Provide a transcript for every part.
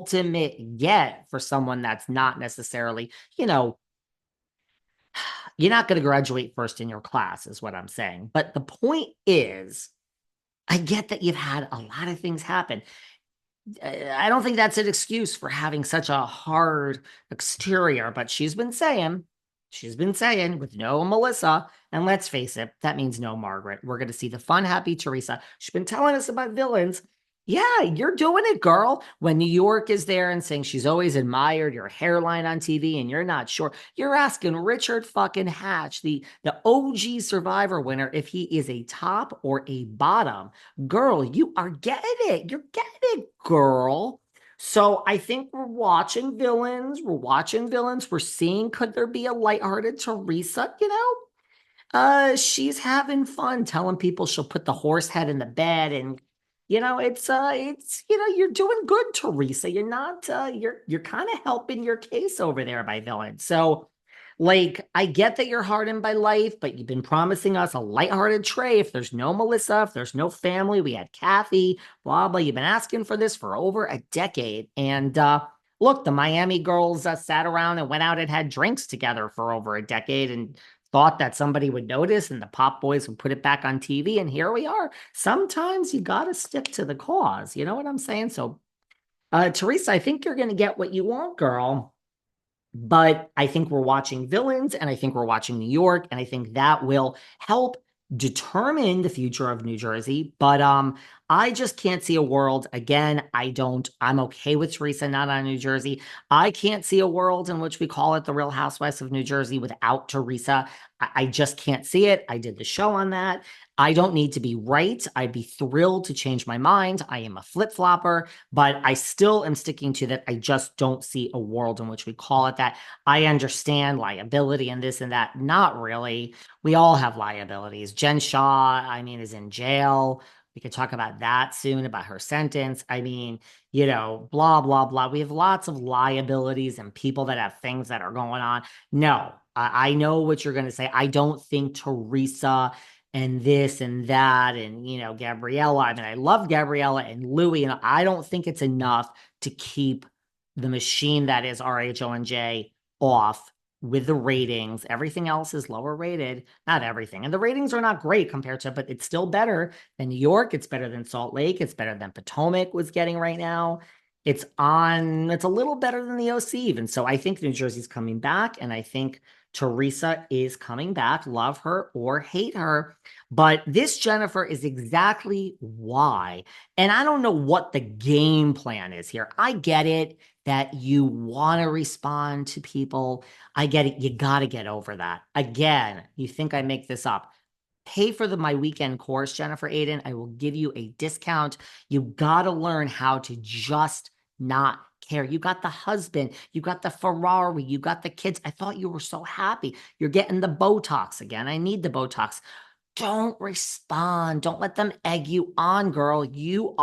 ultimate get for someone that's not necessarily, you're not going to graduate first in your class, is what I'm saying. But the point is, I get that you've had a lot of things happen. I don't think that's an excuse for having such a hard exterior, but she's been saying with no Melissa, and let's face it, that means no Margaret. We're going to see the fun, happy Teresa. She's been telling us about villains. Yeah, you're doing it, girl. When New York is there and saying she's always admired your hairline on TV and you're not sure, you're asking Richard fucking Hatch, the OG Survivor winner, if he is a top or a bottom. Girl, you are getting it. You're getting it, girl. So I think we're watching villains. We're watching villains. We're seeing, could there be a lighthearted Teresa? She's having fun telling people she'll put the horse head in the bed, and you're doing good, Teresa. You're not you're kind of helping your case over there by villain. So like, I get that you're hardened by life, but you've been promising us a lighthearted Trey. If there's no Melissa, if there's no family, we had Kathy, blah, blah. You've been asking for this for over a decade. And look, the Miami girls sat around and went out and had drinks together for over a decade and thought that somebody would notice and the pop boys would put it back on TV. And here we are. Sometimes you got to stick to the cause. You know what I'm saying? So, Teresa, I think you're going to get what you want, girl. But I think we're watching villains and I think we're watching New York, and I think that will help determine the future of New Jersey. But I just can't see a world. Again, I'm okay with Teresa not on New Jersey. I can't see a world in which we call it the Real Housewives of New Jersey without Teresa. I just can't see it. I did the show on that. I don't need to be right. I'd be thrilled to change my mind. I am a flip-flopper, but I still am sticking to that. I just don't see a world in which we call it that. I understand liability and this and that. Not really. We all have liabilities. Jen Shaw, I mean, is in jail. We could talk about that soon, about her sentence. I mean, blah, blah, blah. We have lots of liabilities and people that have things that are going on. No, I know what you're going to say. I don't think Teresa and this and that and Gabriella. I mean, I love Gabriella and Louis, and I don't think it's enough to keep the machine that is RHONJ off with the ratings. Everything else is lower rated. Not everything. And the ratings are not great compared to, but it's still better than New York. It's better than Salt Lake. It's better than Potomac was getting right now. It's a little better than the OC even. So I think New Jersey's coming back, and I think Teresa is coming back. Love her or hate her. But this, Jennifer, is exactly why. And I don't know what the game plan is here. I get it that you want to respond to people. I get it. You got to get over that. Again, you think I make this up. Pay for my weekend course, Jennifer Aydin. I will give you a discount. You got to learn how to just not care. You got the husband, you got the Ferrari, you got the kids. I thought you were so happy. You're getting the Botox again. I need the Botox. Don't respond. Don't let them egg you on, girl. You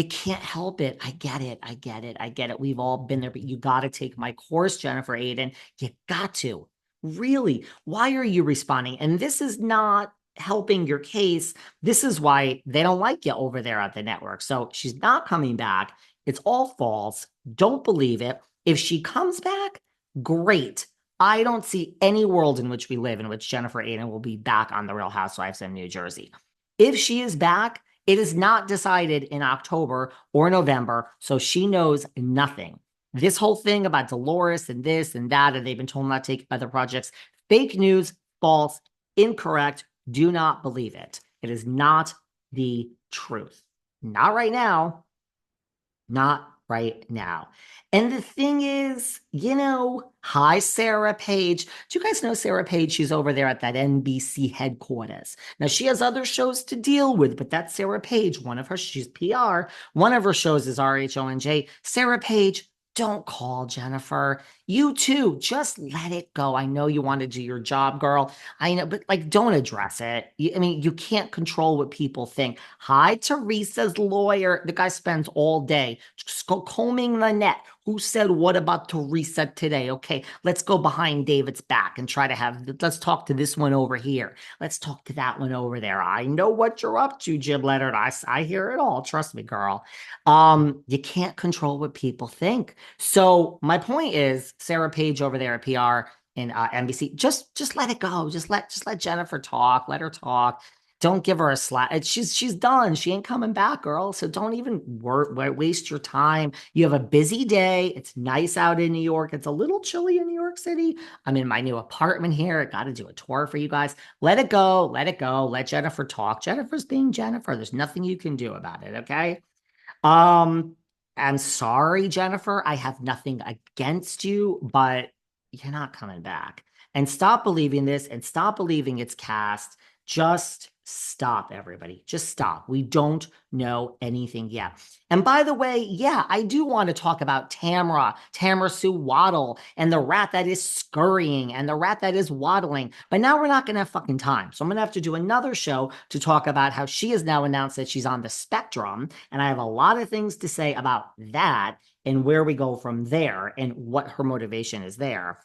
can't help it. I get it. I get it. I get it. We've all been there, but you got to take my course, Jennifer Aydin. You got to. Really. Why are you responding? And this is not helping your case. This is why they don't like you over there at the network. So she's not coming back. It's all false. Don't believe it. If she comes back, great. I don't see any world in which we live in which Jennifer Aydin will be back on The Real Housewives in New Jersey. If she is back, it is not decided in October or November, so she knows nothing. This whole thing about Dolores and this and that, and they've been told not to take other projects, fake news, false, incorrect. Do not believe it. It is not the truth. Not right now. Not right now. And the thing is, hi, Sarah Page. Do you guys know Sarah Page? She's over there at that NBC headquarters. Now, she has other shows to deal with, but that's Sarah Page. She's PR. One of her shows is RHONJ. Sarah Page, don't call Jennifer. You too, just let it go. I know you want to do your job, girl. I know, but don't address it. You can't control what people think. Hi, Teresa's lawyer. The guy spends all day just combing the net. Who said what about Teresa today? Okay, let's go behind David's back and try to let's talk to this one over here. Let's talk to that one over there. I know what you're up to, Jim Leonard. I hear it all. Trust me, girl. You can't control what people think. So my point is, Sarah Page over there at PR and NBC, just let it go. Just let Jennifer talk. Let her talk. Don't give her a slap. She's done. She ain't coming back, girl. So don't even waste your time. You have a busy day. It's nice out in New York. It's a little chilly in New York City. I'm in my new apartment here. I got to do a tour for you guys. Let it go. Let it go. Let Jennifer talk. Jennifer's being Jennifer. There's nothing you can do about it. Okay. Um, I'm sorry, Jennifer. I have nothing against you, but you're not coming back. And stop believing this and stop believing it's cast. Just stop, everybody. Just stop. We don't know anything yet. And by the way, yeah, I do want to talk about Tamara Sue Waddle, and the rat that is scurrying and the rat that is waddling. But now we're not going to have fucking time. So I'm going to have to do another show to talk about how she has now announced that she's on the spectrum. And I have a lot of things to say about that and where we go from there and what her motivation is there.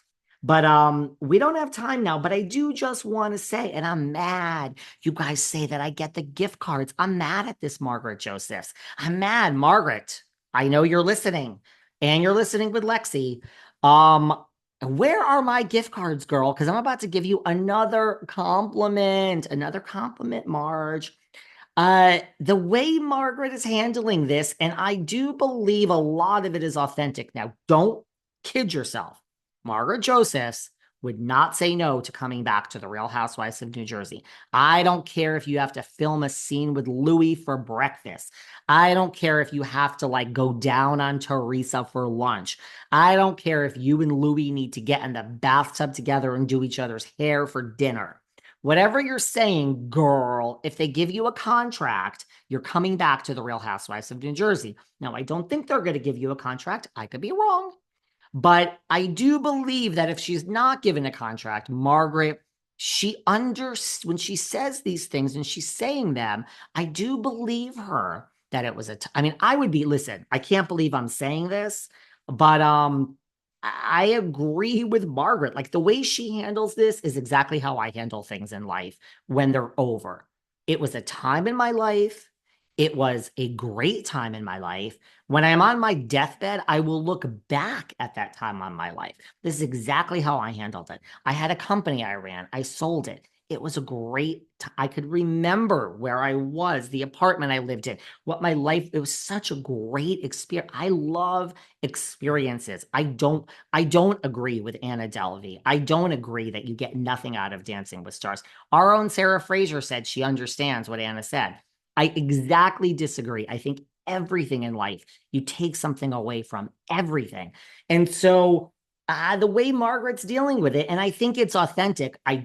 But we don't have time now, but I do just want to say, and I'm mad. You guys say that I get the gift cards. I'm mad at this, Margaret Josephs. I'm mad, Margaret. I know you're listening, and you're listening with Lexi. Where are my gift cards, girl? Because I'm about to give you another compliment. Another compliment, Marge. The way Margaret is handling this, and I do believe a lot of it is authentic. Now, don't kid yourself. Margaret Josephs would not say no to coming back to the Real Housewives of New Jersey. I don't care if you have to film a scene with Louis for breakfast. I don't care if you have to like go down on Teresa for lunch. I don't care if you and Louis need to get in the bathtub together and do each other's hair for dinner. Whatever you're saying, girl, if they give you a contract, you're coming back to the Real Housewives of New Jersey. Now, I don't think they're going to give you a contract. I could be wrong. But I do believe that if she's not given a contract, Margaret, when she says these things and she's saying them, I do believe her that it was I mean, listen, I can't believe I'm saying this, but I agree with Margaret. Like the way she handles this is exactly how I handle things in life when they're over. It was a time in my life. It was a great time in my life. When I'm on my deathbed, I will look back at that time on my life. This is exactly how I handled it. I had a company I ran. I sold it. It was a I could remember where I was, the apartment I lived in, what my life, it was such a great experience. I love experiences. I don't agree with Anna Delvey. I don't agree that you get nothing out of Dancing with Stars. Our own Sarah Fraser said she understands what Anna said. I exactly disagree. I think everything in life, you take something away from everything. And so the way Margaret's dealing with it, and I think it's authentic. I